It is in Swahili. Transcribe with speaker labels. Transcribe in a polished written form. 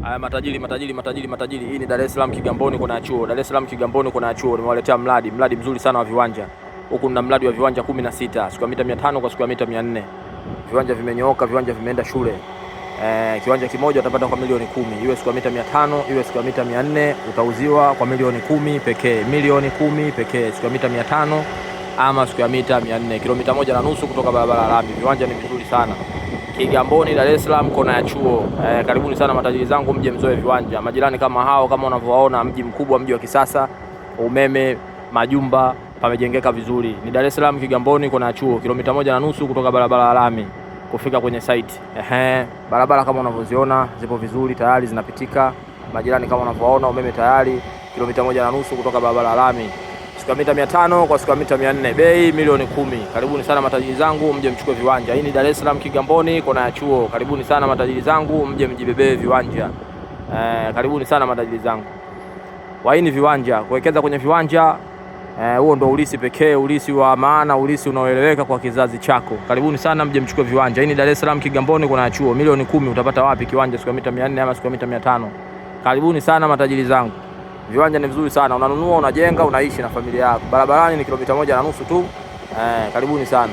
Speaker 1: Haya, matajiri. Hii ni Dar es Salaam Kigamboni kuna chuo. Dar es Salaam Kigamboni kuna chuo. Nimewaletea mradi mzuri sana wa viwanja. Huku na mradi wa viwanja 16, siku ya mita 500 kwa siku ya mita 400. Viwanja vimenyooka, viwanja vimeenda shule. Kiwanja kimoja utapata kwa milioni 10. Iwe siku ya mita 500, iwe siku ya mita 400 utauziwa kwa milioni 10 pekee. Milioni 10 pekee siku ya mita 500 ama siku ya mita 400. Kilomita 1.5 kutoka barabara lami. Viwanja ni vizuri sana. Kigamboni, Dar es Salaam, kona ya chuo. Karibuni sana matajiri zangu, mje mzoe viwanja. Majirani kama hao, kama unavyowaona, mji mkubwa, mji wa kisasa, umeme, majumba, pamejengeka vizuri. Ni Dar es Salaam Kigamboni, kona ya chuo, kilomita 1.5 kutoka barabara lami kufika kwenye site. Barabara kama unavyoziona zipo vizuri, tayari zinapitika. Majirani kama unavyowaona, umeme tayari, kilomita 1.5 kutoka barabara lami. Siku ya mita 500 kwa siku ya mita 400. Bei milioni 10. Karibuni sana matajiri zangu, mje mchukue viwanja. Hii ni Dar es Salaam Kigamboni, kona ya chuo. Karibuni sana matajiri zangu, mje mjibebee viwanja. Karibuni sana matajiri zangu. Waini viwanja, kuwekeza kwenye viwanja, huo ndo ulisi pekee, ulisi wa maana, ulisi unaoeleweka kwa kizazi chako. Karibuni sana, mje mchukue viwanja. Hii ni Dar es Salaam Kigamboni, kona ya chuo. Milioni 10 utapata wapi kiwanja siku ya mita 400 ama siku ya mita 500? Karibuni sana matajiri zangu. Viwanja ni vizuri sana, unanunua, unajenga, unaishi na familia yako. Barabarani ni kilomita 1.5 tu. Karibuni sana.